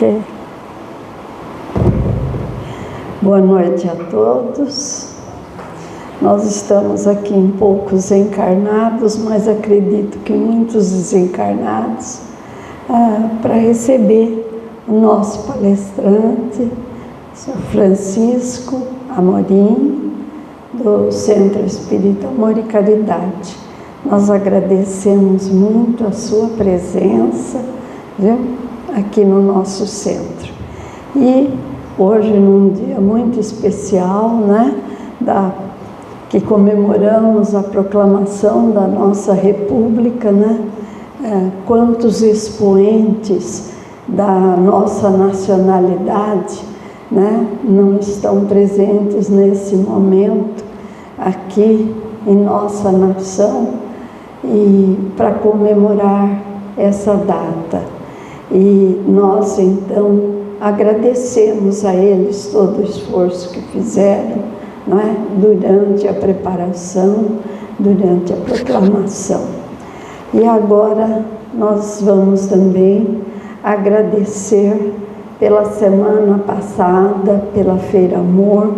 Ok. Boa noite a todos. Nós estamos aqui em poucos encarnados, mas acredito que muitos desencarnados, para receber o nosso palestrante, o Sr. Francisco Amorim, do Centro Espírita Amor e Caridade. Nós agradecemos muito a sua presença, viu? Aqui no nosso centro. E hoje, num dia muito especial, né, que comemoramos a proclamação da nossa República, né? Quantos expoentes da nossa nacionalidade, né, não estão presentes nesse momento aqui em nossa nação e para comemorar essa data. E nós, então, agradecemos a eles todo o esforço que fizeram, não é? Durante a preparação, durante a proclamação. E agora nós vamos também agradecer pela semana passada, pela Feira Amor,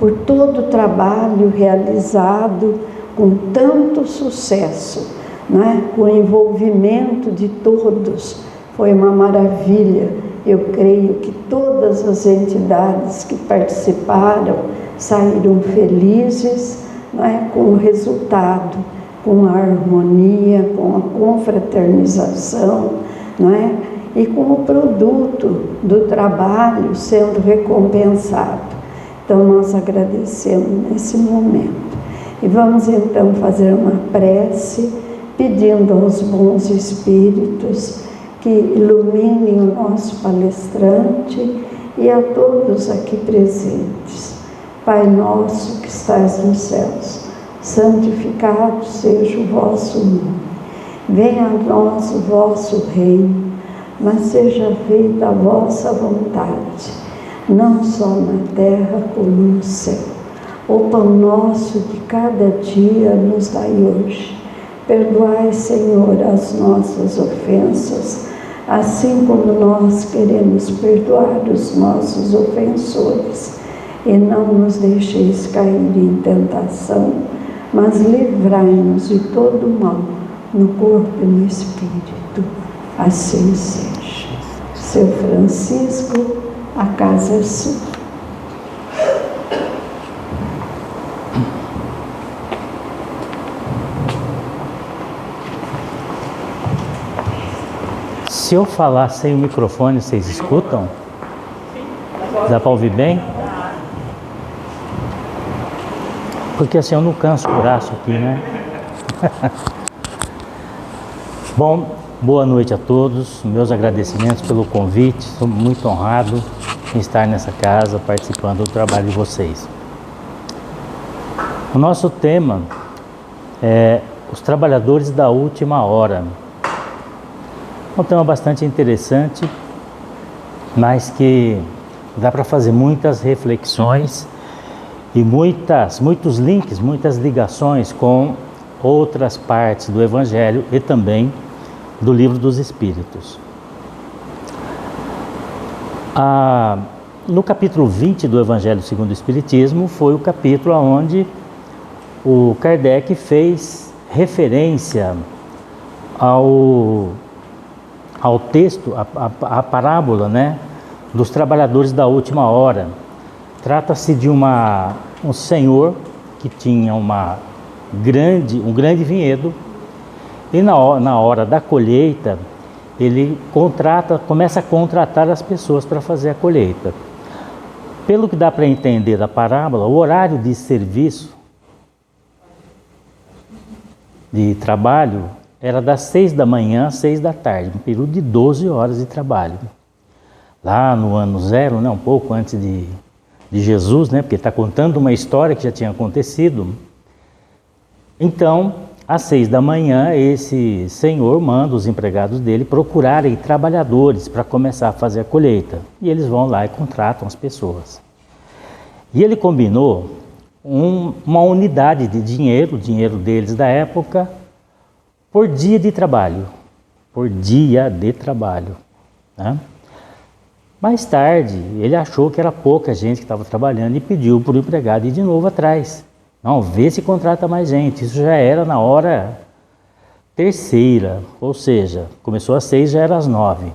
por todo o trabalho realizado com tanto sucesso, não é? Com o envolvimento de todos. Foi uma maravilha. Eu creio que todas as entidades que participaram saíram felizes, não é? Com o resultado, com a harmonia, com a confraternização, não é? E com o produto do trabalho sendo recompensado. Então nós agradecemos nesse momento. E vamos então fazer uma prece pedindo aos bons espíritos que iluminem o nosso palestrante e a todos aqui presentes. Pai nosso que estás nos céus, santificado seja o vosso nome. Venha a nós o vosso reino, mas seja feita a vossa vontade, não só na terra como no céu. O pão nosso de cada dia nos dai hoje. Perdoai, Senhor, as nossas ofensas, assim como nós queremos perdoar os nossos ofensores. E não nos deixeis cair em tentação, mas livrai-nos de todo o mal, no corpo e no espírito. Assim seja. Seu Francisco, a casa é sua. Se eu falar sem o microfone, vocês escutam? Dá para ouvir bem? Porque assim eu não canso o braço aqui, né? Bom, boa noite a todos. Meus agradecimentos pelo convite. Estou muito honrado em estar nessa casa, participando do trabalho de vocês. O nosso tema é os trabalhadores da última hora. É um tema bastante interessante, mas que dá para fazer muitas reflexões e muitos links, muitas ligações com outras partes do Evangelho e também do Livro dos Espíritos. No capítulo 20 do Evangelho segundo o Espiritismo foi o capítulo onde o Kardec fez referência ao texto, a parábola, né, dos trabalhadores da última hora. Trata-se de um senhor que tinha um grande vinhedo e na hora da colheita ele começa a contratar as pessoas para fazer a colheita. Pelo que dá para entender da parábola, o horário de serviço, de trabalho, era das 6 da manhã às 6 da tarde, um período de 12 horas de trabalho. Lá no ano zero, né, um pouco antes de Jesus, né, porque está contando uma história que já tinha acontecido. Então, às 6 da manhã, esse senhor manda os empregados dele procurarem trabalhadores para começar a fazer a colheita. E eles vão lá e contratam as pessoas. E ele combinou uma unidade de dinheiro, o dinheiro deles da época, por dia de trabalho, né? Mais tarde, ele achou que era pouca gente que estava trabalhando e pediu para o empregado ir de novo atrás. Não, vê se contrata mais gente. Isso já era na hora terceira, ou seja, começou às 6, já era às 9.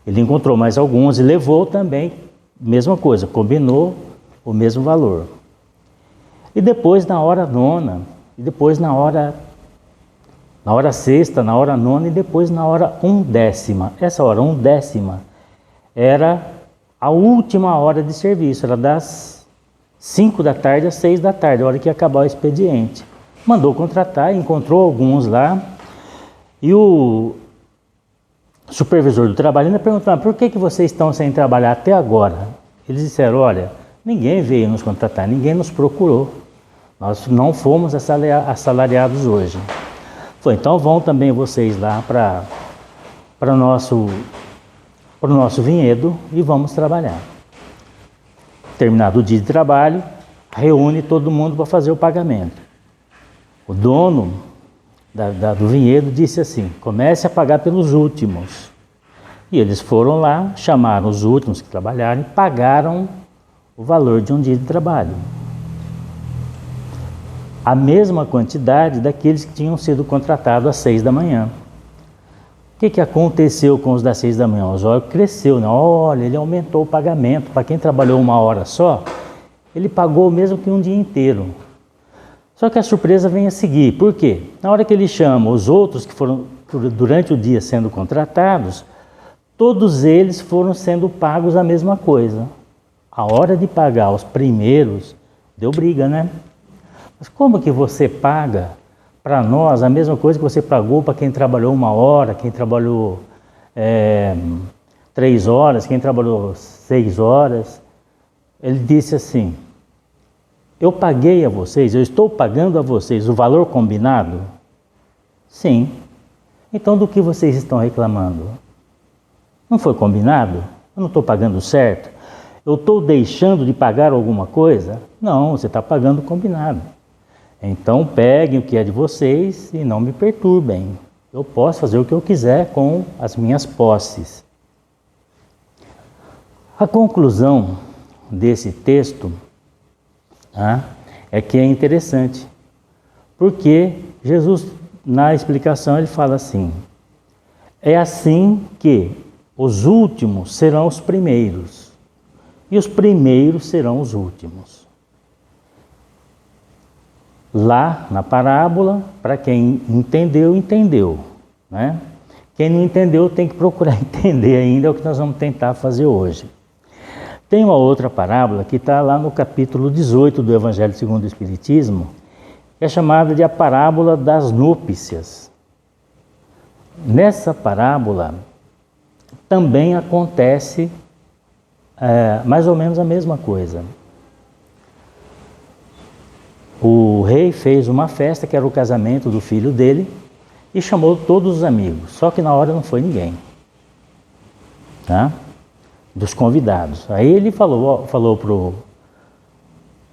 Ele encontrou mais alguns e levou também, mesma coisa, combinou o mesmo valor. E depois na hora nona, e depois na hora sexta, na hora nona e depois na hora 1/10. Essa hora 1/10 era a última hora de serviço, era das 5 da tarde às 6 da tarde, a hora que ia acabar o expediente. Mandou contratar, encontrou alguns lá, e o supervisor do trabalho ainda perguntou: por que vocês estão sem trabalhar até agora? Eles disseram: olha, ninguém veio nos contratar, ninguém nos procurou, nós não fomos assalariados hoje. Foi, então vão também vocês lá para o nosso vinhedo e vamos trabalhar. Terminado o dia de trabalho, reúne todo mundo para fazer o pagamento. O dono do vinhedo disse assim: comece a pagar pelos últimos. E eles foram lá, chamaram os últimos que trabalharam e pagaram o valor de um dia de trabalho. A mesma quantidade daqueles que tinham sido contratados às 6 da manhã. O que aconteceu com os das 6 da manhã? O zóio cresceu, né? Olha, ele aumentou o pagamento. Para quem trabalhou uma hora só, ele pagou mesmo que um dia inteiro. Só que a surpresa vem a seguir. Por quê? Na hora que ele chama os outros que foram durante o dia sendo contratados, todos eles foram sendo pagos a mesma coisa. A hora de pagar os primeiros, deu briga, né? Mas como que você paga para nós a mesma coisa que você pagou para quem trabalhou uma hora, quem trabalhou 3 horas, quem trabalhou 6 horas? Ele disse assim: eu paguei a vocês, eu estou pagando a vocês o valor combinado? Sim. Então do que vocês estão reclamando? Não foi combinado? Eu não estou pagando certo? Eu estou deixando de pagar alguma coisa? Não, você está pagando combinado. Então peguem o que é de vocês e não me perturbem. Eu posso fazer o que eu quiser com as minhas posses. A conclusão desse texto é que é interessante, porque Jesus, na explicação, ele fala assim: é assim que os últimos serão os primeiros e os primeiros serão os últimos. Lá na parábola, para quem entendeu, entendeu, né? Quem não entendeu tem que procurar entender ainda, é o que nós vamos tentar fazer hoje. Tem uma outra parábola que está lá no capítulo 18 do Evangelho segundo o Espiritismo, que é chamada de a parábola das núpcias. Nessa parábola também acontece mais ou menos a mesma coisa. O rei fez uma festa, que era o casamento do filho dele, e chamou todos os amigos, só que na hora não foi ninguém, tá? Dos convidados. Aí ele falou para o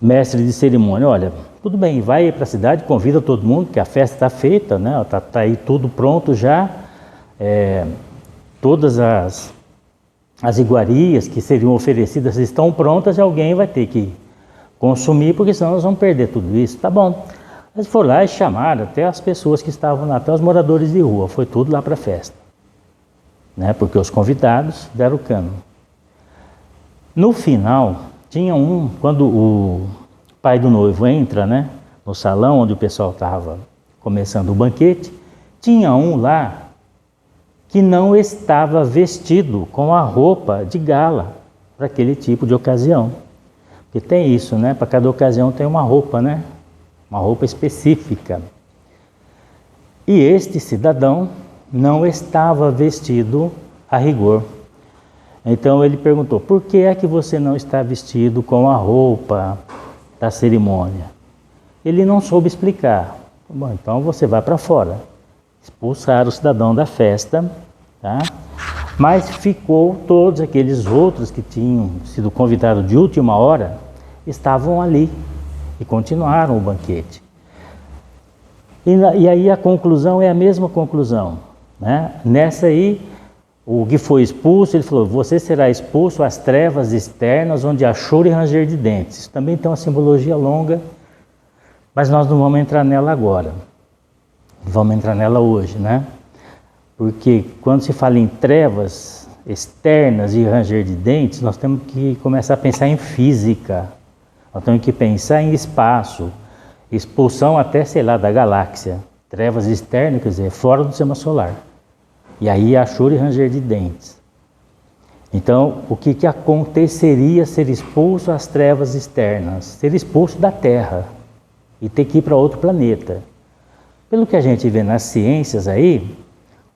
mestre de cerimônia: olha, tudo bem, vai para a cidade, convida todo mundo, que a festa está feita, né? Está aí tudo pronto já, todas as iguarias que seriam oferecidas estão prontas e alguém vai ter que consumir, porque senão nós vamos perder tudo isso. Tá bom. Eles foram lá e chamaram até as pessoas que estavam lá, até os moradores de rua, foi tudo lá para a festa, né? Porque os convidados deram o cano. No final, tinha quando o pai do noivo entra, né, no salão onde o pessoal estava começando o banquete, tinha um lá que não estava vestido com a roupa de gala para aquele tipo de ocasião. Porque tem isso, né? Para cada ocasião tem uma roupa, né? Uma roupa específica. E este cidadão não estava vestido a rigor. Então ele perguntou: por que é que você não está vestido com a roupa da cerimônia? Ele não soube explicar. Bom, então você vai para fora. Expulsaram o cidadão da festa, tá? Mas ficou todos aqueles outros que tinham sido convidados de última hora, estavam ali e continuaram o banquete. E aí a conclusão é a mesma conclusão, né? Nessa aí, o que foi expulso, ele falou, você será expulso às trevas externas, onde há choro e ranger de dentes. Isso também tem uma simbologia longa, mas nós não vamos entrar nela agora. Vamos entrar nela hoje, né? Porque quando se fala em trevas externas e ranger de dentes, nós temos que começar a pensar em física. Nós temos que pensar em espaço, expulsão até, sei lá, da galáxia. Trevas externas, quer dizer, fora do sistema solar. E aí há choro e ranger de dentes. Então, o que aconteceria ser expulso às trevas externas? Ser expulso da Terra e ter que ir para outro planeta. Pelo que a gente vê nas ciências aí,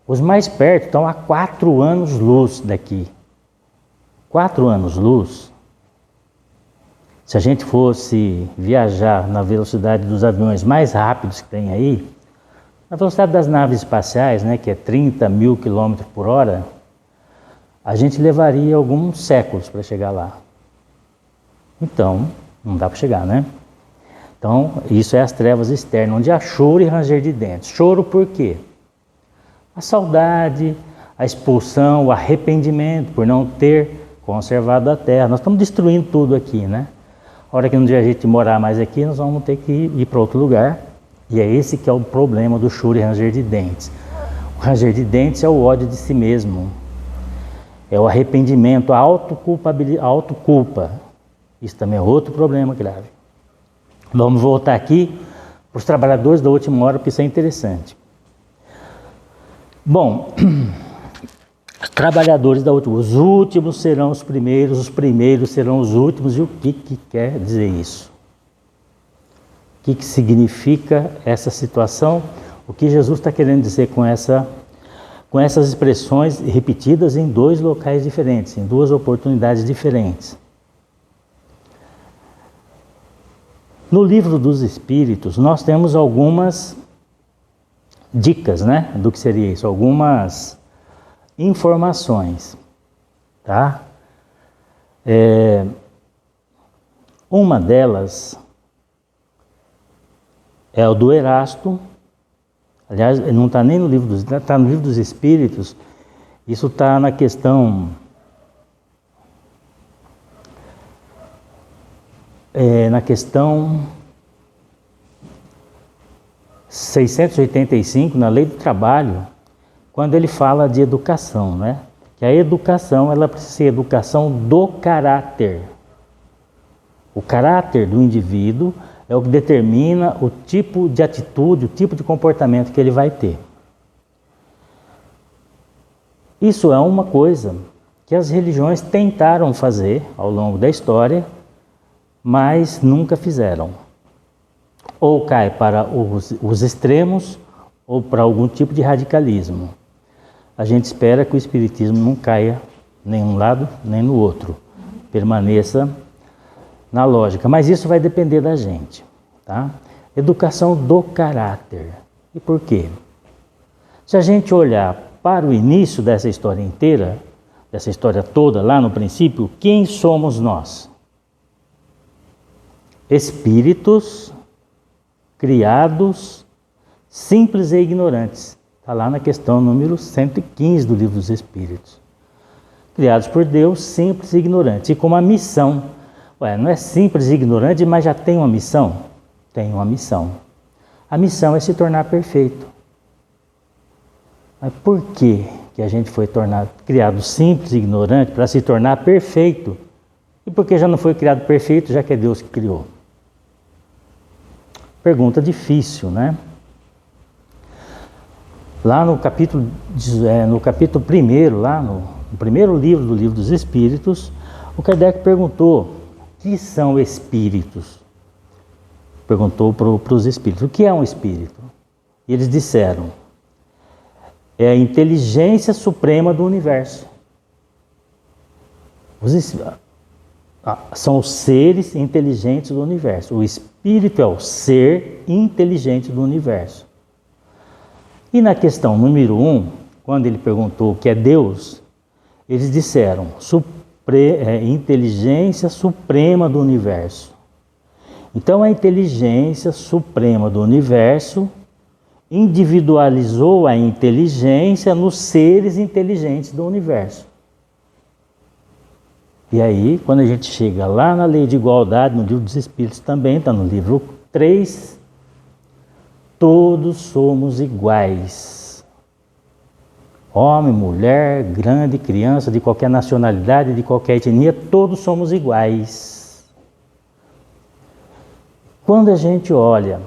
os mais perto estão a 4 anos-luz daqui. 4 anos-luz. Se a gente fosse viajar na velocidade dos aviões mais rápidos que tem aí, na velocidade das naves espaciais, né, que é 30 mil quilômetros por hora, a gente levaria alguns séculos para chegar lá. Então, não dá para chegar, né? Então, isso é as trevas externas, onde há choro e ranger de dentes. Choro por quê? A saudade, a expulsão, o arrependimento por não ter conservado a terra. Nós estamos destruindo tudo aqui, né? A hora que um dia a gente morar mais aqui, nós vamos ter que ir para outro lugar. E é esse que é o problema do choro e ranger de dentes. O ranger de dentes é o ódio de si mesmo. É o arrependimento, a autoculpa. Isso também é outro problema grave. Vamos voltar aqui para os trabalhadores da última hora, porque isso é interessante. Bom, os trabalhadores da última hora, os últimos serão os primeiros serão os últimos. E o que quer dizer isso? O que significa essa situação? O que Jesus está querendo dizer com essas expressões repetidas em 2 locais diferentes, em 2 oportunidades diferentes? No Livro dos Espíritos, nós temos algumas dicas, né, do que seria isso, algumas informações, tá? Uma delas é o do Erasto. Aliás, não está nem no Livro dos Espíritos, está no Livro dos Espíritos. Isso está na questão... na questão 685, na Lei do Trabalho, quando ele fala de educação, né? Que a educação, ela precisa ser educação do caráter. O caráter do indivíduo é o que determina o tipo de atitude, o tipo de comportamento que ele vai ter. Isso é uma coisa que as religiões tentaram fazer ao longo da história, mas nunca fizeram. Ou cai para os extremos, ou para algum tipo de radicalismo. A gente espera que o Espiritismo não caia nem um lado, nem no outro. Permaneça na lógica. Mas isso vai depender da gente, tá? Educação do caráter. E por quê? Se a gente olhar para o início dessa história inteira, dessa história toda, lá no princípio, quem somos nós? Espíritos criados, simples e ignorantes. Está lá na questão número 115 do Livro dos Espíritos. Criados por Deus, simples e ignorantes. E com uma missão. Não é simples e ignorante, mas já tem uma missão? Tem uma missão. A missão é se tornar perfeito. Mas por que a gente foi criado simples e ignorante para se tornar perfeito? E por que já não foi criado perfeito, já que é Deus que criou? Pergunta difícil, né? Lá no capítulo 1, lá no primeiro livro do Livro dos Espíritos, o Kardec perguntou: o que são espíritos? Perguntou para os espíritos: o que é um espírito? E eles disseram: é a inteligência suprema do universo. São os seres inteligentes do universo. O espírito é o ser inteligente do universo. E na questão número 1, quando ele perguntou o que é Deus, eles disseram: inteligência suprema do universo. Então a inteligência suprema do universo individualizou a inteligência nos seres inteligentes do universo. E aí, quando a gente chega lá na lei de igualdade, no livro dos Espíritos também, está no livro 3, todos somos iguais. Homem, mulher, grande, criança, de qualquer nacionalidade, de qualquer etnia, todos somos iguais. Quando a gente olha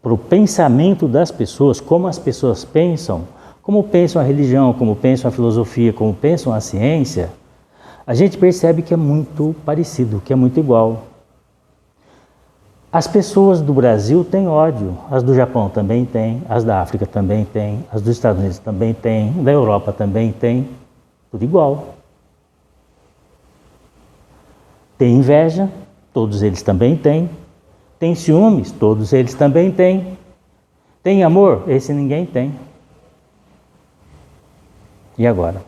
para o pensamento das pessoas, como as pessoas pensam, como pensam a religião, como pensam a filosofia, como pensam a ciência, a gente percebe que é muito parecido, que é muito igual. As pessoas do Brasil têm ódio, as do Japão também têm, as da África também têm, as dos Estados Unidos também têm, da Europa também têm, tudo igual. Tem inveja, todos eles também têm. Tem ciúmes, todos eles também têm. Tem amor? Esse ninguém tem. E agora?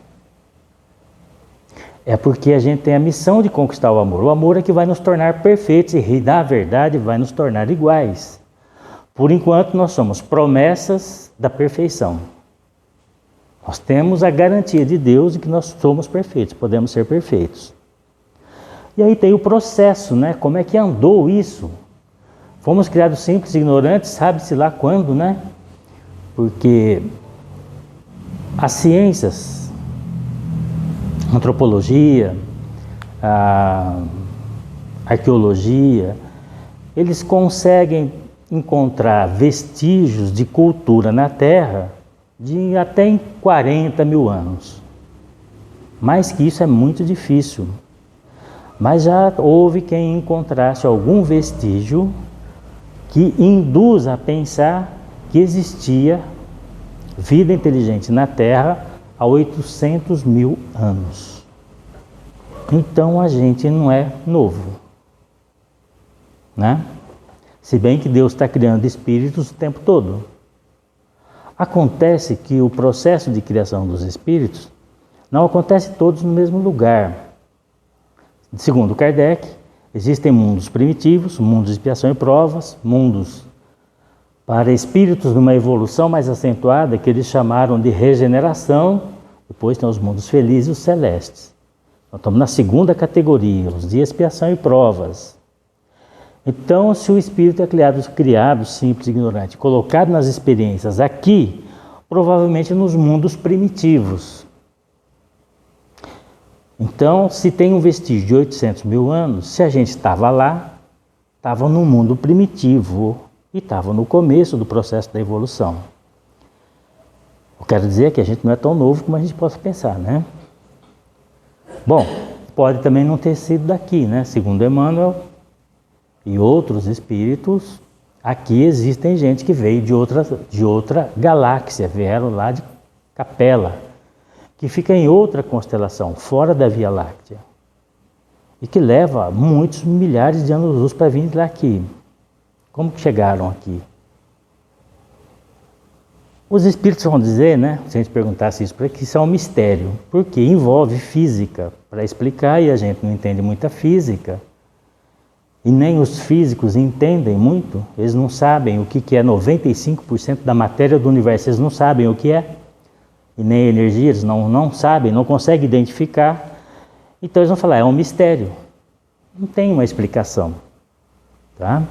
É porque a gente tem a missão de conquistar o amor. O amor é que vai nos tornar perfeitos e, na verdade, vai nos tornar iguais. Por enquanto, nós somos promessas da perfeição. Nós temos a garantia de Deus de que nós somos perfeitos, podemos ser perfeitos. E aí tem o processo, né? Como é que andou isso? Fomos criados simples e ignorantes, sabe-se lá quando, né? Porque as ciências, antropologia, a arqueologia, eles conseguem encontrar vestígios de cultura na Terra de até em 40 mil anos. Mais que isso é muito difícil. Mas já houve quem encontrasse algum vestígio que induz a pensar que existia vida inteligente na Terra há 800 mil anos. Então a gente não é novo, né? Se bem que Deus está criando espíritos o tempo todo. Acontece que o processo de criação dos espíritos não acontece todos no mesmo lugar. Segundo Kardec, existem mundos primitivos, mundos de expiação e provas, mundos para espíritos numa evolução mais acentuada, que eles chamaram de regeneração. Depois tem os mundos felizes e os celestes. Nós estamos na segunda categoria, os de expiação e provas. Então, se o espírito é criado simples e ignorante, colocado nas experiências aqui, provavelmente nos mundos primitivos. Então, se tem um vestígio de 800 mil anos, se a gente estava lá, estava no mundo primitivo e estava no começo do processo da evolução. Eu quero dizer que a gente não é tão novo como a gente possa pensar, né? Bom, pode também não ter sido daqui, né? Segundo Emmanuel e outros espíritos, aqui existem gente que veio de outra galáxia, vieram lá de Capela, que fica em outra constelação, fora da Via Láctea, e que leva muitos milhares de anos-luz para vir daqui. Como que chegaram aqui? Os espíritos vão dizer, né, se a gente perguntasse isso para que isso é um mistério, porque envolve física para explicar e a gente não entende muita física. E nem os físicos entendem muito, eles não sabem o que é 95% da matéria do universo, eles não sabem o que é. E nem a energia, eles não sabem, não conseguem identificar. Então eles vão falar, é um mistério. Não tem uma explicação. Tá?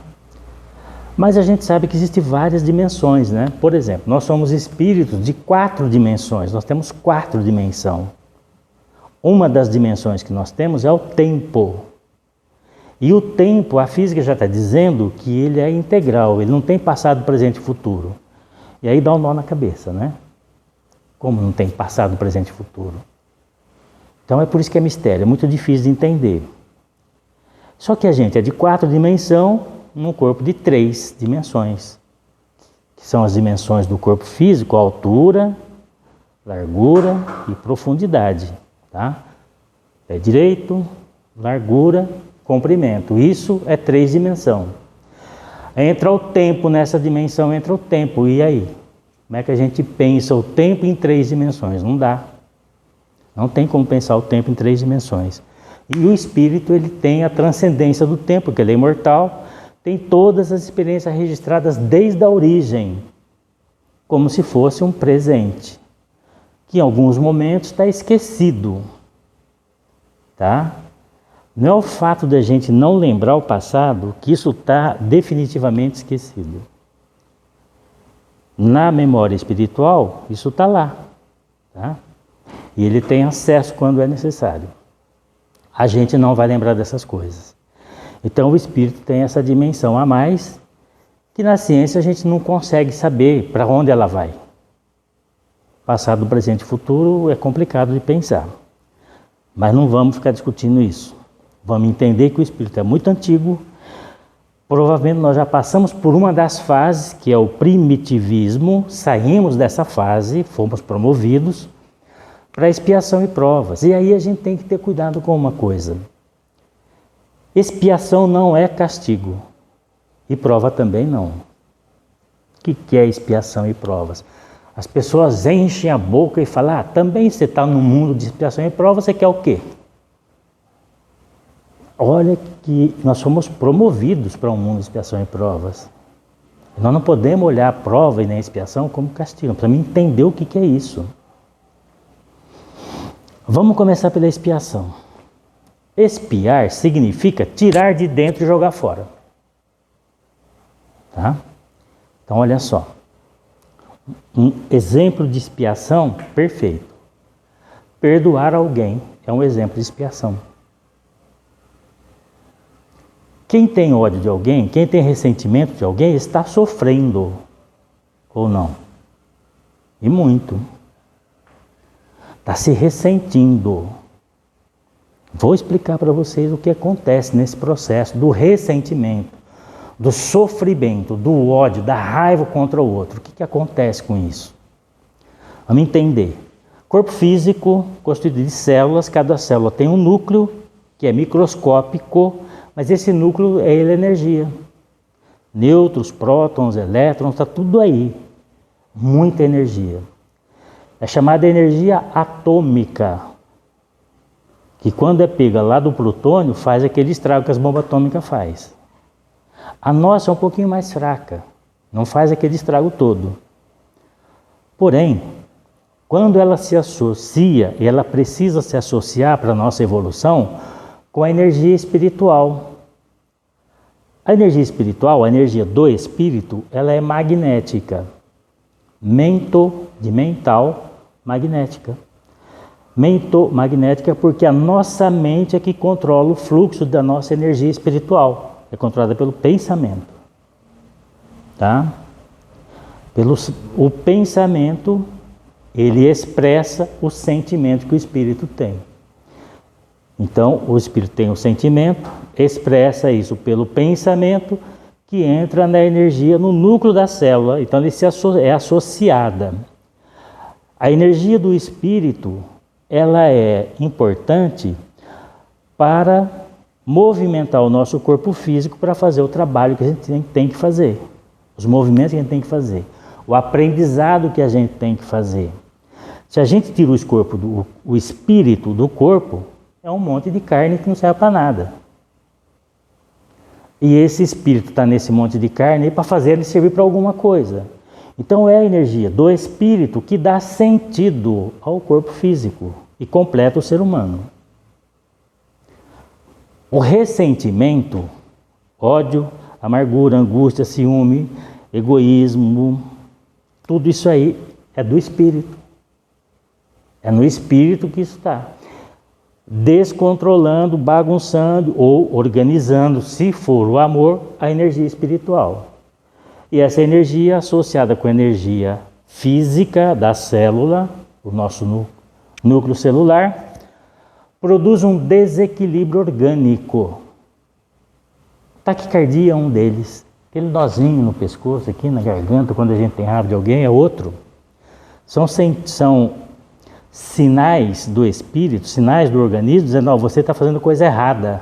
Mas a gente sabe que existem várias dimensões, né? Por exemplo, nós somos espíritos de 4 dimensões, nós temos 4 dimensões. Uma das dimensões que nós temos é o tempo. E o tempo, a física já está dizendo que ele é integral, ele não tem passado, presente e futuro. E aí dá um nó na cabeça, né? Como não tem passado, presente e futuro? Então é por isso que é mistério, é muito difícil de entender. Só que a gente é de 4 dimensões num corpo de 3 dimensões, que são as dimensões do corpo físico, altura, largura e profundidade. Tá? Pé direito, largura, comprimento. Isso é 3 dimensões. Entra o tempo nessa dimensão, entra o tempo. E aí? Como é que a gente pensa o tempo em 3 dimensões? Não dá. Não tem como pensar o tempo em 3 dimensões. E o espírito, ele tem a transcendência do tempo, porque ele é imortal, tem todas as experiências registradas desde a origem. como se fosse um presente, que em alguns momentos está esquecido, tá? Não é o fato da gente não lembrar o passado que isso está definitivamente esquecido. Na memória espiritual, isso está lá, tá? E ele tem acesso quando é necessário. A gente não vai lembrar dessas coisas. Então o espírito tem essa dimensão a mais, que na ciência a gente não consegue saber para onde ela vai. Passado, presente e futuro é complicado de pensar. Mas não vamos ficar discutindo isso. Vamos entender que o espírito é muito antigo. Provavelmente nós já passamos por uma das fases, que é o primitivismo, saímos dessa fase, fomos promovidos para expiação e provas. E aí a gente tem que ter cuidado com uma coisa. Expiação não é castigo. E prova também não. O que é expiação e provas? As pessoas enchem a boca e falam, também você está no mundo de expiação e prova, você quer o quê? Olha que nós somos promovidos para um mundo de expiação e provas. Nós não podemos olhar a prova e nem a expiação como castigo, para mim entender o que é isso. Vamos começar pela expiação. Expiar significa tirar de dentro e jogar fora. Tá? Então olha só. Um exemplo de expiação perfeito. Perdoar alguém é um exemplo de expiação. Quem tem ódio de alguém, quem tem ressentimento de alguém, está sofrendo, ou não? E muito. Está se ressentindo. Vou explicar para vocês o que acontece nesse processo do ressentimento, do sofrimento, do ódio, da raiva contra o outro. O que acontece com isso? Vamos entender. Corpo físico constituído de células, cada célula tem um núcleo que é microscópico, mas esse núcleo é energia. Nêutrons, prótons, elétrons, está tudo aí. Muita energia. É chamada energia atômica, que quando é pega lá do plutônio, faz aquele estrago que as bombas atômicas fazem. A nossa é um pouquinho mais fraca, não faz aquele estrago todo. Porém, quando ela se associa, e ela precisa se associar para a nossa evolução, com a energia espiritual. A energia espiritual, a energia do espírito, ela é magnética. Mento, de mental, magnética. Mento, magnética, porque a nossa mente é que controla o fluxo da nossa energia espiritual. É controlada pelo pensamento. Tá? O pensamento, ele expressa o sentimento que o espírito tem. Então, o espírito tem o sentimento, expressa isso pelo pensamento, que entra na energia, no núcleo da célula. Então, ele é associada. A energia do espírito, ela é importante para movimentar o nosso corpo físico para fazer o trabalho que a gente tem que fazer. Os movimentos que a gente tem que fazer. O aprendizado que a gente tem que fazer. Se a gente tira o espírito do corpo, é um monte de carne que não serve para nada. E esse espírito está nesse monte de carne para fazer ele servir para alguma coisa. Então é a energia do espírito que dá sentido ao corpo físico e completa o ser humano. O ressentimento, ódio, amargura, angústia, ciúme, egoísmo, tudo isso aí é do espírito. É no espírito que isso está. Descontrolando, bagunçando ou organizando, se for o amor, a energia espiritual. E essa energia associada com a energia física da célula, o nosso núcleo celular, produz um desequilíbrio orgânico. Taquicardia é um deles. Aquele nozinho no pescoço, aqui na garganta, quando a gente tem raiva de alguém, é outro. São sinais do espírito, sinais do organismo, dizendo, não, você está fazendo coisa errada.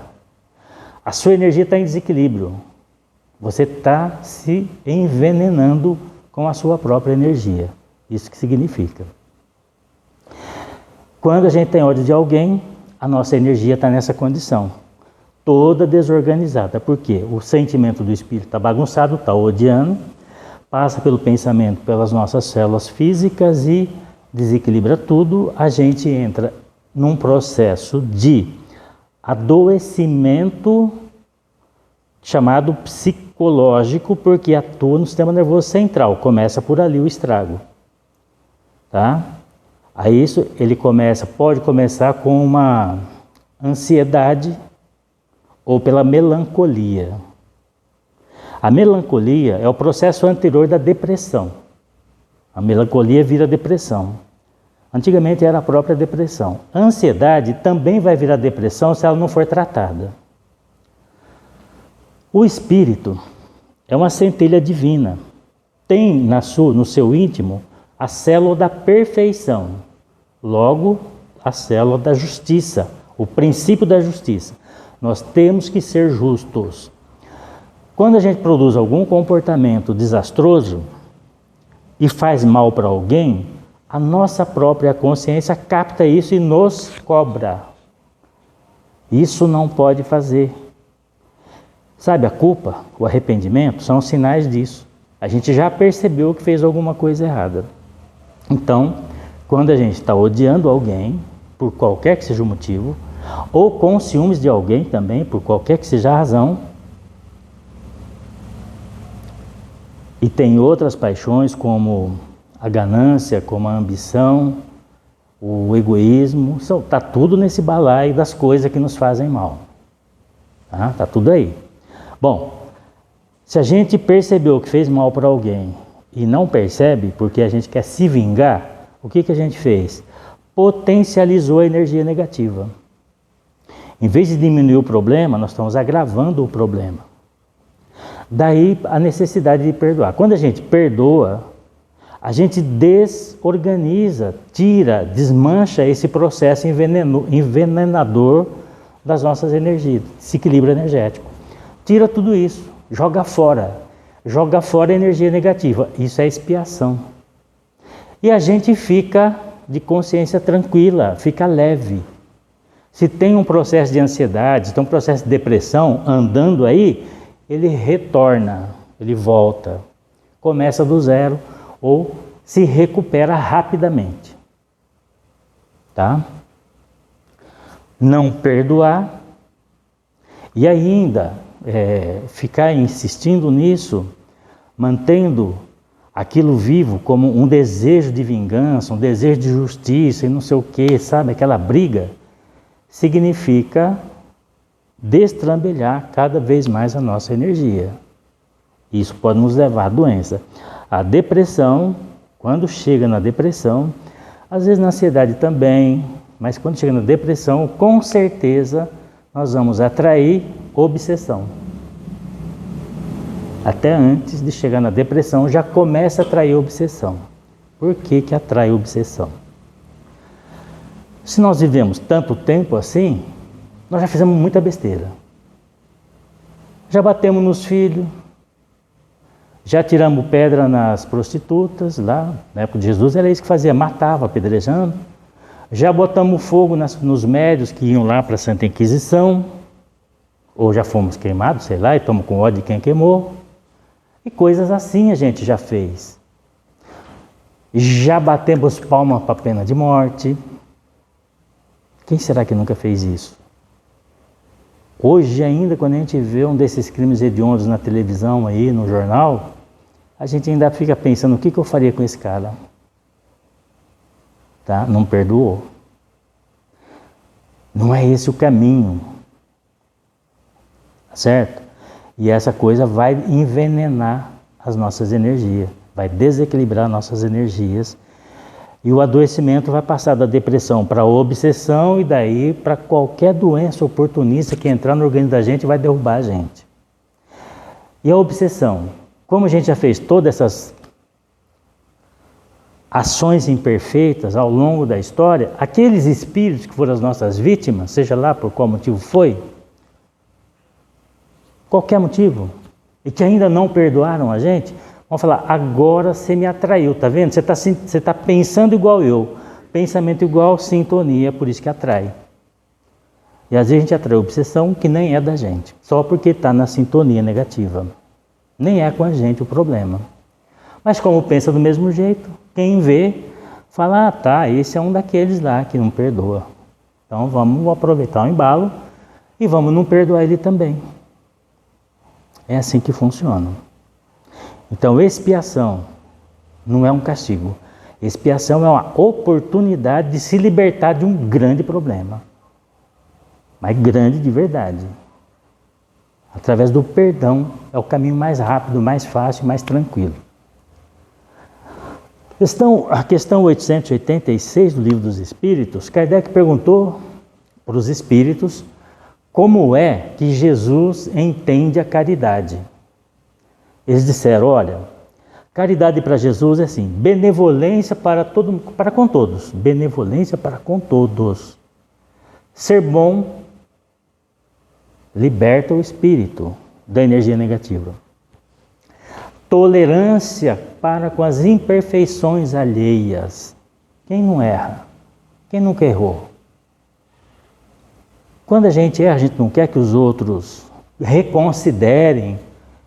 A sua energia está em desequilíbrio. Você está se envenenando com a sua própria energia. Isso que significa. Quando a gente tem ódio de alguém, a nossa energia está nessa condição. Toda desorganizada. Por quê? O sentimento do espírito está bagunçado, está odiando. passa pelo pensamento, pelas nossas células físicas e desequilibra tudo, a gente entra num processo de adoecimento chamado psicológico, porque atua no sistema nervoso central, começa por ali o estrago, tá? Aí isso ele pode começar com uma ansiedade ou pela melancolia. A melancolia é o processo anterior da depressão. A melancolia vira depressão. Antigamente era a própria depressão. A ansiedade também vai virar depressão se ela não for tratada. O espírito é uma centelha divina. Tem no seu íntimo a célula da perfeição. Logo, a célula da justiça, o princípio da justiça. Nós temos que ser justos. Quando a gente produz algum comportamento desastroso e faz mal para alguém, a nossa própria consciência capta isso e nos cobra. Isso não pode fazer. Sabe, a culpa, o arrependimento são sinais disso. A gente já percebeu que fez alguma coisa errada. Então, quando a gente está odiando alguém, por qualquer que seja o motivo, ou com ciúmes de alguém também, por qualquer que seja a razão, e tem outras paixões como a ganância, como a ambição, o egoísmo, está tudo nesse balaio das coisas que nos fazem mal. Tá tudo aí. Bom, se a gente percebeu que fez mal para alguém e não percebe porque a gente quer se vingar, o que a gente fez? Potencializou a energia negativa. Em vez de diminuir o problema, nós estamos agravando o problema. Daí a necessidade de perdoar. Quando a gente perdoa, a gente desorganiza, desmancha esse processo envenenador das nossas energias, esse equilíbrio energético. Tira tudo isso, joga fora a energia negativa. Isso é expiação. E a gente fica de consciência tranquila, fica leve. Se tem um processo de ansiedade, se tem um processo de depressão andando aí, ele retorna, ele volta, começa do zero ou se recupera rapidamente. Tá? Não perdoar e ainda ficar insistindo nisso, mantendo aquilo vivo como um desejo de vingança, um desejo de justiça e não sei o que, sabe? Aquela briga, significa destrambelhar cada vez mais a nossa energia. Isso pode nos levar à doença. A depressão, quando chega na depressão, às vezes na ansiedade também, mas quando chega na depressão, com certeza nós vamos atrair obsessão. Até antes de chegar na depressão, já começa a atrair obsessão. Por que atrai obsessão? Se nós vivemos tanto tempo assim, nós já fizemos muita besteira. Já batemos nos filhos, já tiramos pedra nas prostitutas, lá na época de Jesus era isso que fazia, matava, apedrejando. Já botamos fogo nos médios que iam lá para a Santa Inquisição, ou já fomos queimados, sei lá, e estamos com ódio de quem queimou. E coisas assim a gente já fez. Já batemos palma para a pena de morte. Quem será que nunca fez isso? Hoje ainda, quando a gente vê um desses crimes hediondos na televisão aí, no jornal, a gente ainda fica pensando, o que eu faria com esse cara? Tá? Não perdoou. Não é esse o caminho. Certo? E essa coisa vai envenenar as nossas energias, vai desequilibrar nossas energias. E o adoecimento vai passar da depressão para a obsessão e daí para qualquer doença oportunista que entrar no organismo da gente vai derrubar a gente. E a obsessão? Como a gente já fez todas essas ações imperfeitas ao longo da história, aqueles espíritos que foram as nossas vítimas, seja lá por qual motivo foi, qualquer motivo, e que ainda não perdoaram a gente, vão falar, agora você me atraiu, tá vendo? Você tá pensando igual eu, pensamento igual, sintonia, por isso que atrai. E às vezes a gente atrai obsessão que nem é da gente, só porque está na sintonia negativa. Nem é com a gente o problema. Mas como pensa do mesmo jeito, quem vê, fala, ah tá, esse é um daqueles lá que não perdoa. Então vamos aproveitar o embalo e vamos não perdoar ele também. É assim que funciona. Então expiação não é um castigo. Expiação é uma oportunidade de se libertar de um grande problema. Mas grande de verdade. Através do perdão é o caminho mais rápido, mais fácil, mais tranquilo. A questão 886 do Livro dos Espíritos, Kardec perguntou para os espíritos como é que Jesus entende a caridade. Eles disseram, olha, caridade para Jesus é assim, benevolência para com todos, benevolência para com todos. Ser bom liberta o espírito da energia negativa. Tolerância para com as imperfeições alheias. Quem não erra? Quem nunca errou? Quando a gente erra, a gente não quer que os outros reconsiderem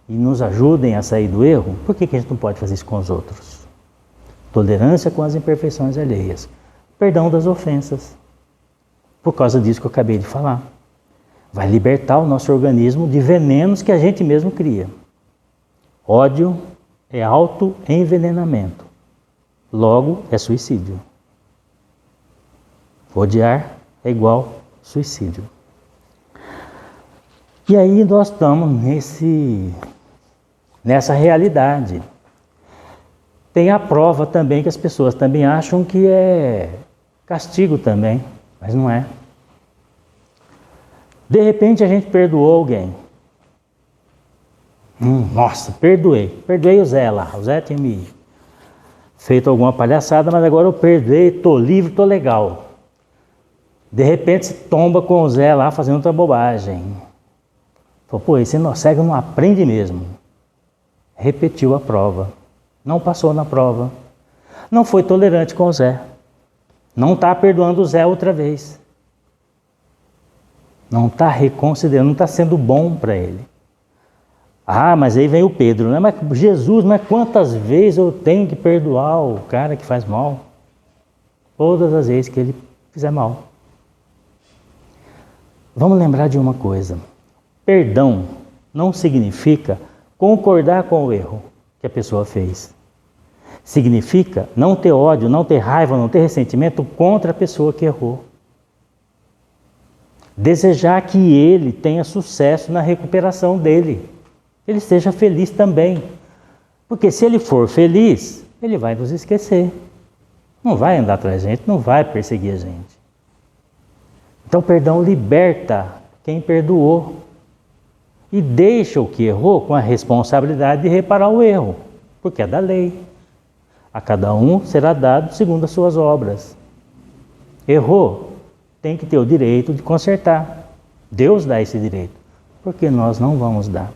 e nos ajudem a sair do erro. Por que a gente não pode fazer isso com os outros? Tolerância com as imperfeições alheias. Perdão das ofensas. Por causa disso que eu acabei de falar. Vai libertar o nosso organismo de venenos que a gente mesmo cria. Ódio é autoenvenenamento. Logo, é suicídio. Odiar é igual suicídio. E aí nós estamos nessa realidade. Tem a prova também que as pessoas também acham que é castigo também, mas não é. De repente a gente perdoou alguém. Nossa, perdoei o Zé lá. O Zé tinha me feito alguma palhaçada, mas agora eu perdoei, estou livre, estou legal. De repente se tomba com o Zé lá fazendo outra bobagem. Falou, pô, esse cego não aprende mesmo. Repetiu a prova. Não passou na prova. Não foi tolerante com o Zé. Não está perdoando o Zé outra vez. Não está reconsiderando, não está sendo bom para ele. Ah, mas aí vem o Pedro, né? Mas Jesus, mas quantas vezes eu tenho que perdoar o cara que faz mal? Todas as vezes que ele fizer mal. Vamos lembrar de uma coisa. Perdão não significa concordar com o erro que a pessoa fez. Significa não ter ódio, não ter raiva, não ter ressentimento contra a pessoa que errou. Desejar que ele tenha sucesso na recuperação dele. Ele seja feliz também. Porque se ele for feliz, ele vai nos esquecer. Não vai andar atrás da gente, não vai perseguir a gente. Então, perdão liberta quem perdoou. E deixa o que errou com a responsabilidade de reparar o erro. Porque é da lei. A cada um será dado segundo as suas obras. Errou, tem que ter o direito de consertar. Deus dá esse direito. Porque nós não vamos dar.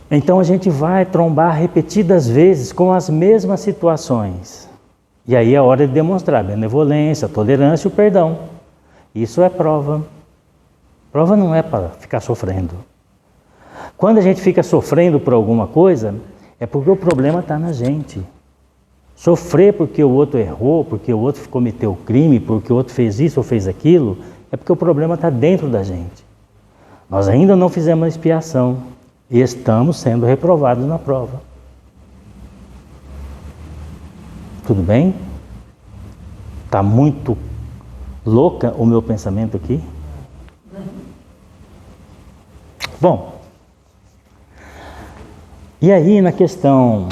Então a gente vai trombar repetidas vezes com as mesmas situações. E aí é hora de demonstrar a benevolência, a tolerância e o perdão. Isso é prova. Prova não é para ficar sofrendo. Quando a gente fica sofrendo por alguma coisa, é porque o problema está na gente. Sofrer porque o outro errou, porque o outro cometeu crime, porque o outro fez isso ou fez aquilo, é porque o problema está dentro da gente. Nós ainda não fizemos a expiação e estamos sendo reprovados na prova. Tudo bem? Está muito louca o meu pensamento aqui? Bom, e aí na questão,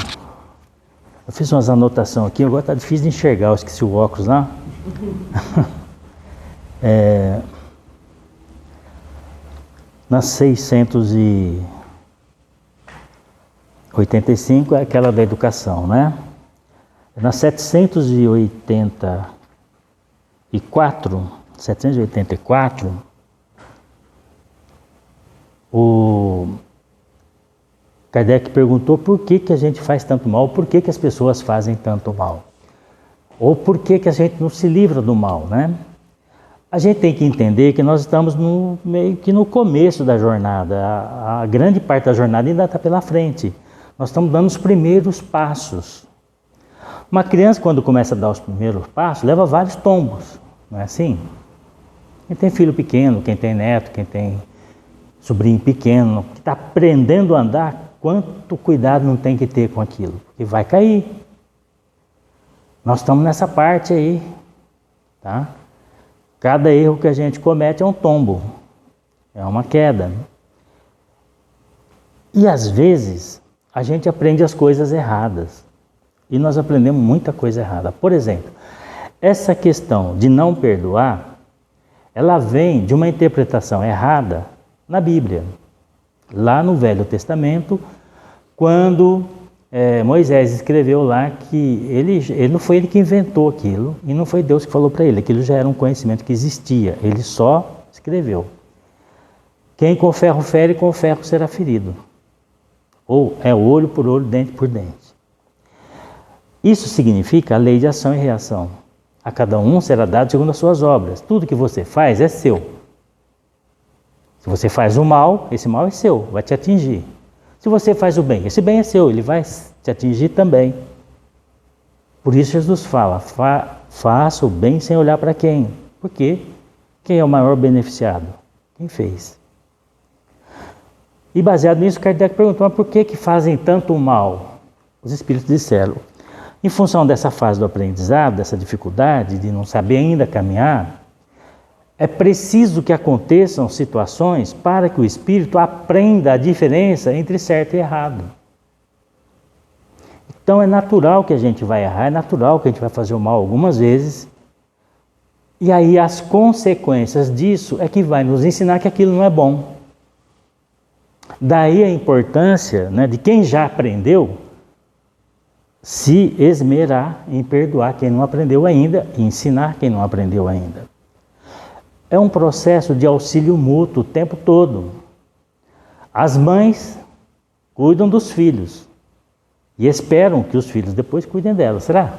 eu fiz umas anotações aqui, agora está difícil de enxergar, eu esqueci o óculos lá. Na 685 é aquela da educação, né? Na 784, o Kardec perguntou por que a gente faz tanto mal, por que as pessoas fazem tanto mal. Ou por que a gente não se livra do mal, né? A gente tem que entender que nós estamos meio que no começo da jornada. A grande parte da jornada ainda está pela frente. Nós estamos dando os primeiros passos. Uma criança, quando começa a dar os primeiros passos, leva vários tombos, não é assim? Quem tem filho pequeno, quem tem neto, quem tem sobrinho pequeno, que está aprendendo a andar, quanto cuidado não tem que ter com aquilo, porque vai cair. Nós estamos nessa parte aí, tá? Cada erro que a gente comete é um tombo, é uma queda. E às vezes a gente aprende as coisas erradas. E nós aprendemos muita coisa errada. Por exemplo, essa questão de não perdoar, ela vem de uma interpretação errada na Bíblia. Lá no Velho Testamento, quando Moisés escreveu lá que ele não foi ele que inventou aquilo, e não foi Deus que falou para ele, aquilo já era um conhecimento que existia, ele só escreveu. Quem com ferro fere, com ferro será ferido. Ou é olho por olho, dente por dente. Isso significa a lei de ação e reação. A cada um será dado segundo as suas obras. Tudo que você faz é seu. Se você faz o mal, esse mal é seu, vai te atingir. Se você faz o bem, esse bem é seu, ele vai te atingir também. Por isso Jesus fala, faça o bem sem olhar para quem. Por quê? Quem é o maior beneficiado? Quem fez. E baseado nisso, Kardec perguntou, mas por que fazem tanto mal? Os espíritos disseram, em função dessa fase do aprendizado, dessa dificuldade de não saber ainda caminhar, é preciso que aconteçam situações para que o espírito aprenda a diferença entre certo e errado. Então é natural que a gente vai errar, é natural que a gente vai fazer o mal algumas vezes. E aí as consequências disso é que vai nos ensinar que aquilo não é bom. Daí a importância, né, de quem já aprendeu se esmerar em perdoar quem não aprendeu ainda e ensinar quem não aprendeu ainda. É um processo de auxílio mútuo o tempo todo. As mães cuidam dos filhos e esperam que os filhos depois cuidem delas, será?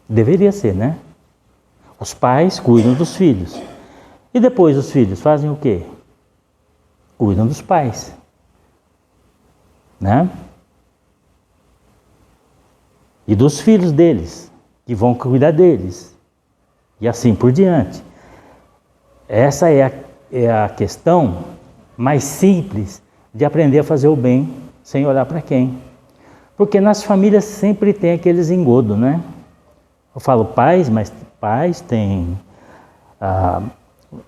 Deveria ser, né? Os pais cuidam dos filhos. E depois os filhos fazem o quê? Cuidam dos pais, né? E dos filhos deles, que vão cuidar deles. E assim por diante. Essa é a questão mais simples de aprender a fazer o bem sem olhar para quem. Porque nas famílias sempre tem aqueles engodos, né? Eu falo pais, mas pais têm...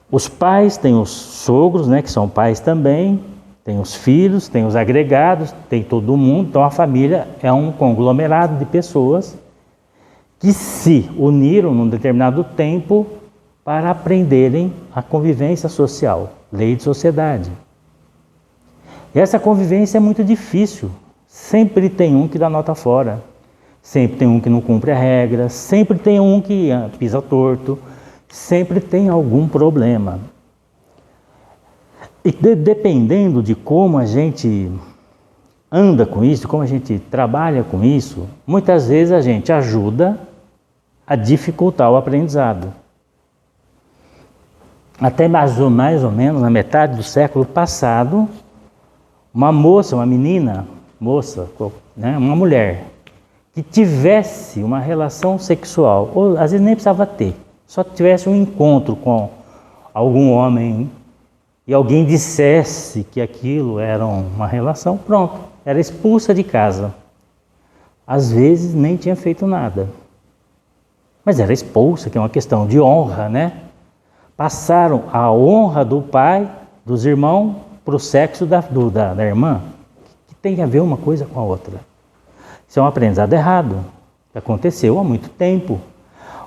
os pais têm os sogros, né, que são pais também, tem os filhos, tem os agregados, tem todo mundo. Então a família é um conglomerado de pessoas que se uniram num determinado tempo para aprenderem a convivência social, lei de sociedade. E essa convivência é muito difícil. Sempre tem um que dá nota fora, sempre tem um que não cumpre a regra, sempre tem um que pisa torto, sempre tem algum problema. E dependendo de como a gente anda com isso, como a gente trabalha com isso, muitas vezes a gente ajuda a dificultar o aprendizado. Até mais ou menos na metade do século passado, uma moça, uma menina, né, uma mulher, que tivesse uma relação sexual, ou às vezes nem precisava ter, só tivesse um encontro com algum homem e alguém dissesse que aquilo era uma relação, pronto, era expulsa de casa. Às vezes nem tinha feito nada. Mas era expulsa, que é uma questão de honra, né? Passaram a honra do pai, dos irmãos, para o sexo da irmã, que tem a ver uma coisa com a outra. Isso é um aprendizado errado, que aconteceu há muito tempo,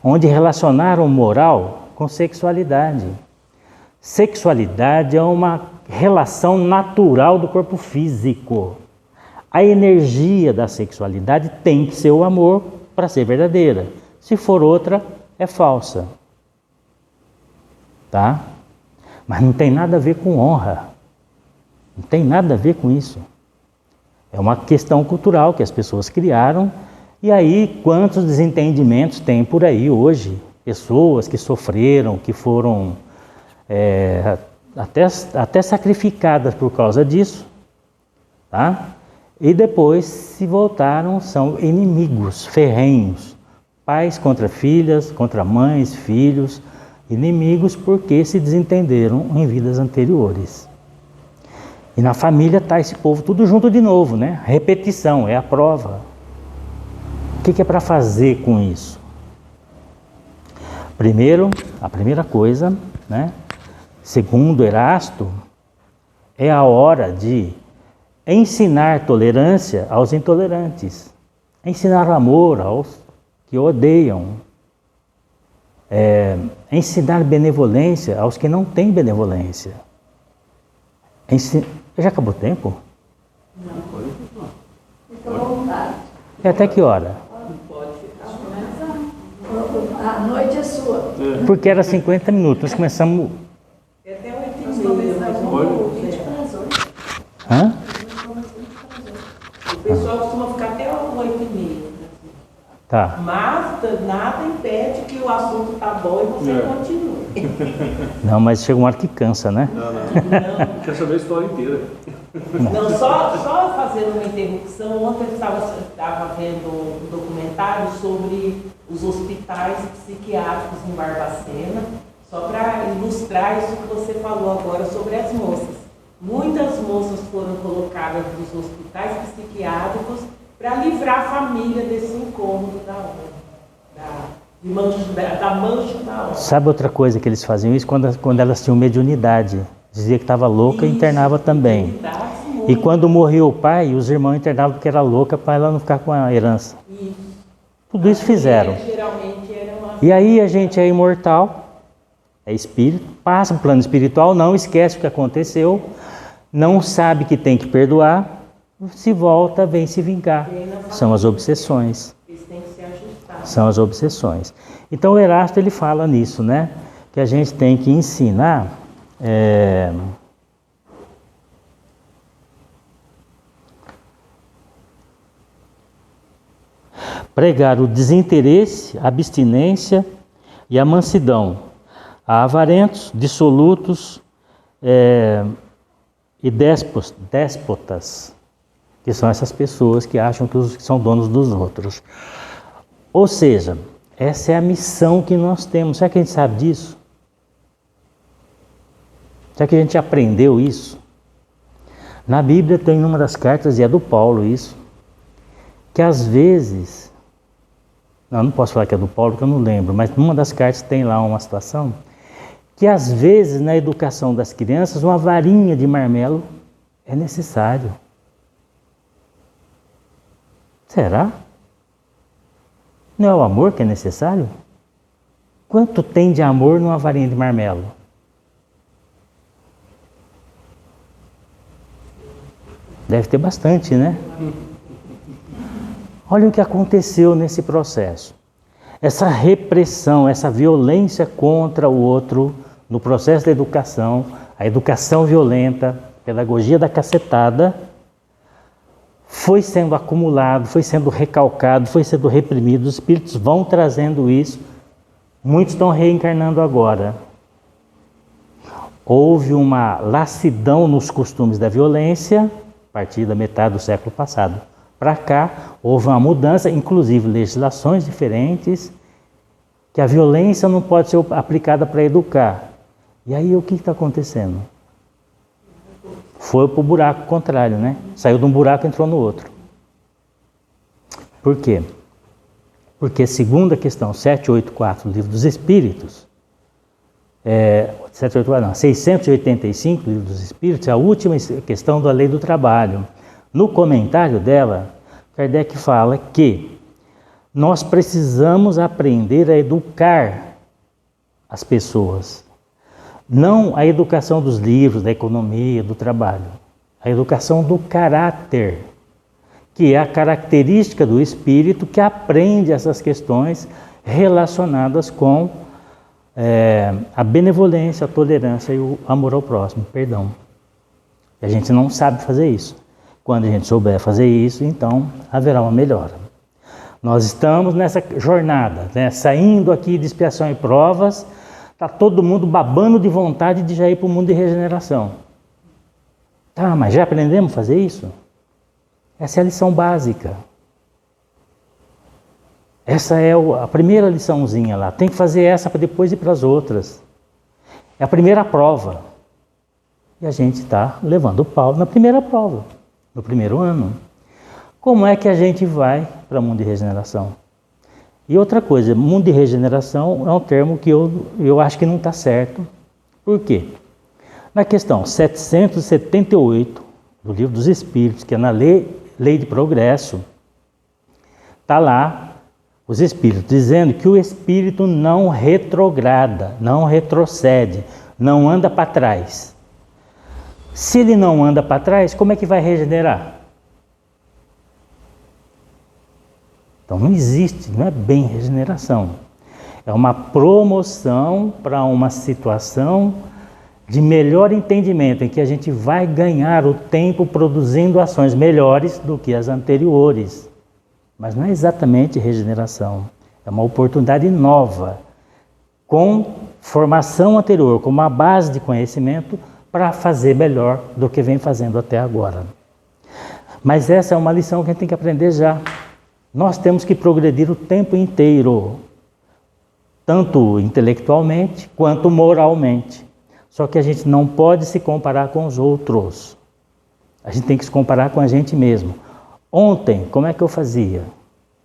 onde relacionaram moral com sexualidade. Sexualidade é uma relação natural do corpo físico. A energia da sexualidade tem que ser o amor para ser verdadeira. Se for outra, é falsa. Tá? Mas não tem nada a ver com honra. Não tem nada a ver com isso. É uma questão cultural que as pessoas criaram. E aí, quantos desentendimentos tem por aí hoje? Pessoas que sofreram, que foram até sacrificadas por causa disso. tá? E depois se voltaram, são inimigos ferrenhos, pais contra filhas, contra mães, filhos, inimigos porque se desentenderam em vidas anteriores. E na família está esse povo tudo junto de novo, né? Repetição, é a prova. O que é para fazer com isso? Primeiro, a primeira coisa, né? Segundo Erasto, é a hora de ensinar tolerância aos intolerantes, ensinar amor aos que odeiam, ensinar benevolência aos que não têm benevolência. Já acabou o tempo? Não. Fica à vontade. É até que hora? Pode ficar. A noite é sua. Porque era 50 minutos, nós começamos... Até 8h30. Hã? O pessoal costuma ficar até 8h30. Tá. Mas nada impede que o assunto está bom e você continue. Não, mas chega uma hora que cansa, né? Não. Quer saber a história inteira. Não, só fazendo uma interrupção. Ontem eu estava vendo um documentário sobre os hospitais psiquiátricos em Barbacena, só para ilustrar isso que você falou agora sobre as moças. Muitas moças foram colocadas nos hospitais psiquiátricos para livrar a família desse incômodo da mancha da hora. Sabe outra coisa que eles faziam isso? Quando elas tinham mediunidade. Dizia que estava louca e internava também. E quando morria o pai, os irmãos internavam porque era louca para ela não ficar com a herança. Isso. Tudo isso fizeram. Geralmente era uma... E aí a gente é imortal, é espírito, passa para o plano espiritual, não esquece o que aconteceu, não sabe que tem que perdoar, se volta, vem se vingar. São as obsessões. Eles têm que se ajustar. São as obsessões. Então o Erasto ele fala nisso, né? Que a gente tem que ensinar pregar o desinteresse, a abstinência e a mansidão a avarentos, dissolutos e déspotas, que são essas pessoas que acham que são donos dos outros. Ou seja, essa é a missão que nós temos. Será que a gente sabe disso? Será que a gente aprendeu isso? Na Bíblia tem uma das cartas, e é do Paulo isso, que às vezes, não posso falar que é do Paulo porque eu não lembro, mas numa das cartas tem lá uma situação, que às vezes na educação das crianças uma varinha de marmelo é necessário. Será? Não é o amor que é necessário? Quanto tem de amor numa varinha de marmelo? Deve ter bastante, né? Olha o que aconteceu nesse processo. Essa repressão, essa violência contra o outro no processo da educação, a educação violenta, pedagogia da cacetada, foi sendo acumulado, foi sendo recalcado, foi sendo reprimido. Os espíritos vão trazendo isso. Muitos estão reencarnando agora. Houve uma lassidão nos costumes da violência, a partir da metade do século passado para cá, houve uma mudança, inclusive legislações diferentes, que a violência não pode ser aplicada para educar. E aí o que está acontecendo? Foi para o buraco contrário, né? Saiu de um buraco e entrou no outro. Por quê? Porque segundo a questão 784 do Livro dos Espíritos, 685 do Livro dos Espíritos, é a última questão da Lei do Trabalho. No comentário dela, Kardec fala que nós precisamos aprender a educar as pessoas. Não a educação dos livros, da economia, do trabalho. A educação do caráter, que é a característica do espírito que aprende essas questões relacionadas com a benevolência, a tolerância e o amor ao próximo, perdão. A gente não sabe fazer isso. Quando a gente souber fazer isso, então haverá uma melhora. Nós estamos nessa jornada, né? Saindo aqui de expiação e provas, está todo mundo babando de vontade de já ir para o mundo de regeneração. Tá, mas já aprendemos a fazer isso? Essa é a lição básica. Essa é a primeira liçãozinha lá. Tem que fazer essa para depois ir para as outras. É a primeira prova. E a gente está levando o pau na primeira prova, no primeiro ano. Como é que a gente vai para o mundo de regeneração? E outra coisa, mundo de regeneração é um termo que eu acho que não está certo. Por quê? Na questão 778 do Livro dos Espíritos, que é na lei de progresso, está lá os Espíritos dizendo que o Espírito não retrograda, não retrocede, não anda para trás. Se ele não anda para trás, como é que vai regenerar? Então não existe, não é bem regeneração. É uma promoção para uma situação de melhor entendimento, em que a gente vai ganhar o tempo produzindo ações melhores do que as anteriores. Mas não é exatamente regeneração. É uma oportunidade nova, com formação anterior, com uma base de conhecimento para fazer melhor do que vem fazendo até agora. Mas essa é uma lição que a gente tem que aprender já. Nós temos que progredir o tempo inteiro, tanto intelectualmente quanto moralmente. Só que a gente não pode se comparar com os outros. A gente tem que se comparar com a gente mesmo. Ontem, como é que eu fazia?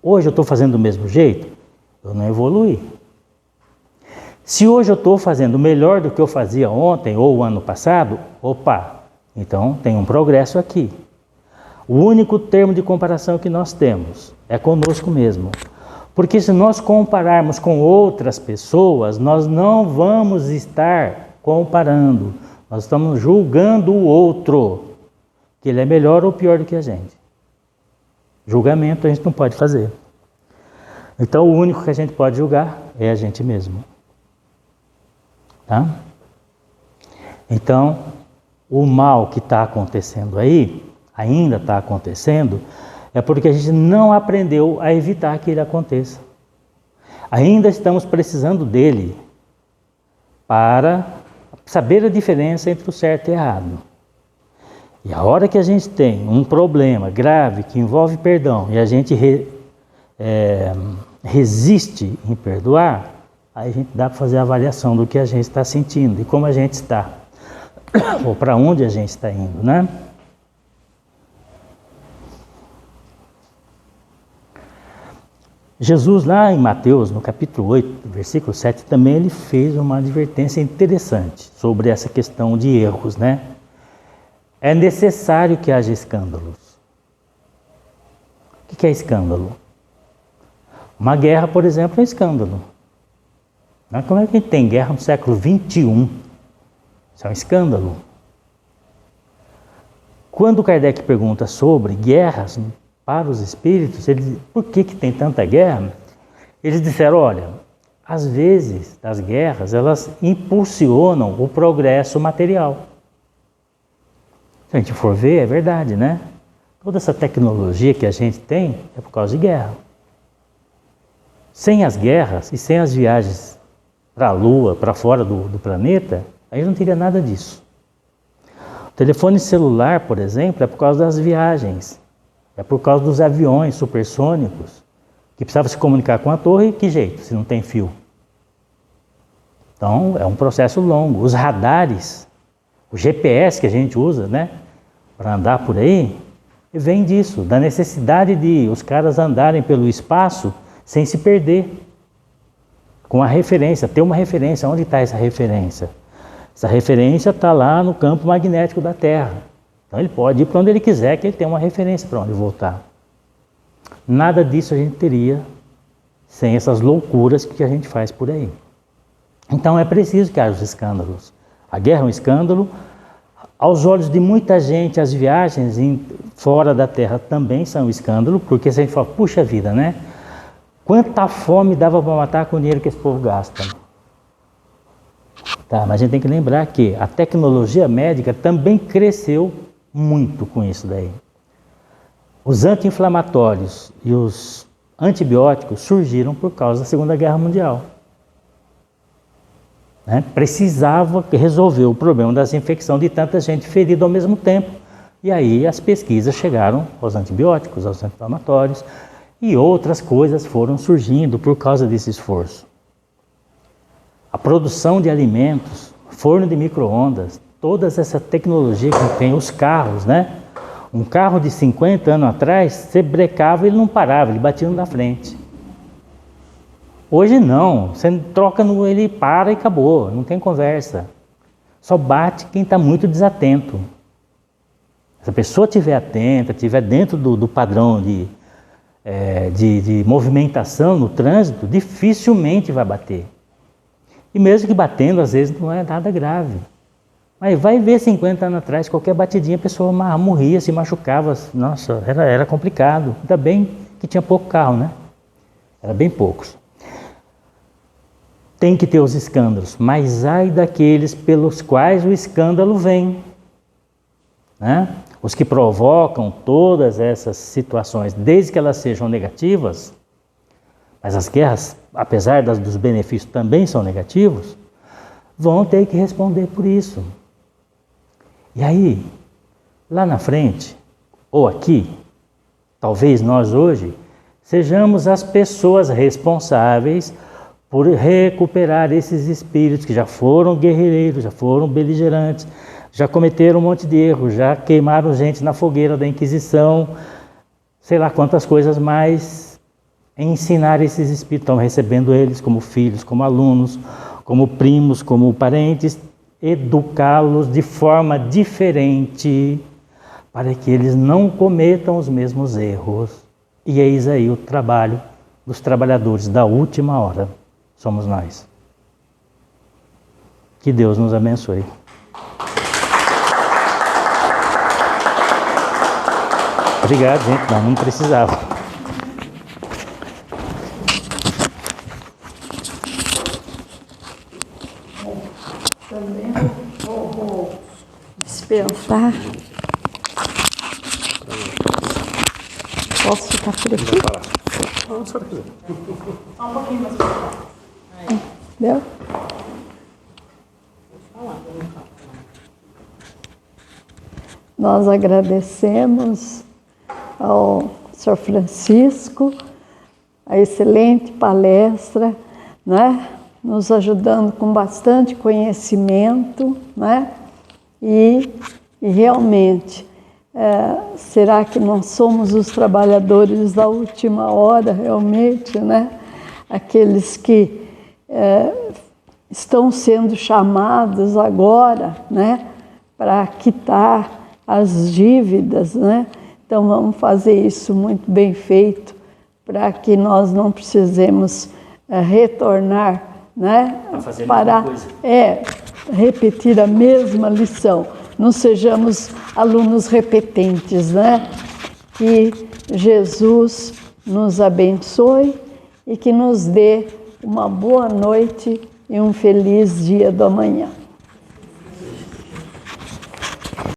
Hoje eu estou fazendo do mesmo jeito? Eu não evoluí. Se hoje eu estou fazendo melhor do que eu fazia ontem ou o ano passado, opa, então tem um progresso aqui. O único termo de comparação que nós temos é conosco mesmo. Porque se nós compararmos com outras pessoas, nós não vamos estar comparando. Nós estamos julgando o outro, que ele é melhor ou pior do que a gente. Julgamento a gente não pode fazer. Então o único que a gente pode julgar é a gente mesmo. Tá? Então, o mal que está acontecendo aí, ainda está acontecendo, é porque a gente não aprendeu a evitar que ele aconteça. Ainda estamos precisando dele para saber a diferença entre o certo e o errado. E a hora que a gente tem um problema grave que envolve perdão e a gente resiste em perdoar, aí a gente dá para fazer a avaliação do que a gente está sentindo e como a gente está, ou para onde a gente está indo, né? Jesus, lá em Mateus, no capítulo 8, versículo 7, também ele fez uma advertência interessante sobre essa questão de erros, né? É necessário que haja escândalos. O que é escândalo? Uma guerra, por exemplo, é um escândalo. Como é que a gente tem guerra no século XXI? Isso é um escândalo. Quando Kardec pergunta sobre guerras para os espíritos, por que tem tanta guerra? Eles disseram, olha, às vezes as guerras, elas impulsionam o progresso material. Se a gente for ver, é verdade, né? Toda essa tecnologia que a gente tem é por causa de guerra. Sem as guerras e sem as viagens para a Lua, para fora do planeta, a gente não teria nada disso. O telefone celular, por exemplo, é por causa das viagens. É por causa dos aviões supersônicos, que precisavam se comunicar com a torre, que jeito, se não tem fio? Então, é um processo longo. Os radares, o GPS que a gente usa, né, para andar por aí, vem disso, da necessidade de os caras andarem pelo espaço sem se perder. Com a referência, ter uma referência. Onde está essa referência? Essa referência está lá no campo magnético da Terra. Então ele pode ir para onde ele quiser, que ele tem uma referência para onde voltar. Nada disso a gente teria sem essas loucuras que a gente faz por aí. Então é preciso que haja os escândalos. A guerra é um escândalo. Aos olhos de muita gente, as viagens fora da Terra também são um escândalo, porque se a gente fala, puxa vida, né? Quanta fome dava para matar com o dinheiro que esse povo gasta? Tá, mas a gente tem que lembrar que a tecnologia médica também cresceu muito com isso daí. Os anti-inflamatórios e os antibióticos surgiram por causa da Segunda Guerra Mundial. Precisava resolver o problema das infecções de tanta gente ferida ao mesmo tempo. E aí as pesquisas chegaram aos antibióticos, aos anti-inflamatórios, e outras coisas foram surgindo por causa desse esforço. A produção de alimentos, forno de micro-ondas, toda essa tecnologia que tem, os carros, né? Um carro de 50 anos atrás, você brecava e ele não parava, ele batia na frente. Hoje não, você troca no, ele para e acabou, não tem conversa. Só bate quem está muito desatento. Se a pessoa estiver atenta, estiver dentro do padrão de movimentação no trânsito, dificilmente vai bater. E mesmo que batendo, às vezes não é nada grave. Mas vai ver 50 anos atrás, qualquer batidinha a pessoa morria, se machucava. Nossa, era complicado. Ainda bem que tinha pouco carro, né? Era bem poucos. Tem que ter os escândalos, mas ai daqueles pelos quais o escândalo vem, né? Os que provocam todas essas situações, desde que elas sejam negativas, mas as guerras, apesar dos benefícios também são negativos, vão ter que responder por isso. E aí, lá na frente, ou aqui, talvez nós hoje, sejamos as pessoas responsáveis por recuperar esses espíritos que já foram guerreiros, já foram beligerantes, já cometeram um monte de erros, já queimaram gente na fogueira da Inquisição, sei lá quantas coisas mais, ensinar esses espíritos, estão recebendo eles como filhos, como alunos, como primos, como parentes, educá-los de forma diferente, para que eles não cometam os mesmos erros. E eis aí o trabalho dos trabalhadores da última hora. Somos nós. Que Deus nos abençoe. Obrigado, gente. Não precisava. Também vou dispensar. Posso ficar por aqui? Não, só quiser. Só um pouquinho mais pra cá. Entendeu? Nós agradecemos ao Sr. Francisco a excelente palestra, né? Nos ajudando com bastante conhecimento, né? E realmente, será que nós somos os trabalhadores da última hora, realmente, né? Aqueles que estão sendo chamados agora, né? Para quitar as dívidas, né? Então vamos fazer isso muito bem feito, para que nós não precisemos retornar, né? Para repetir a mesma lição. Não sejamos alunos repetentes, né? Que Jesus nos abençoe e que nos dê uma boa noite e um feliz dia do amanhã.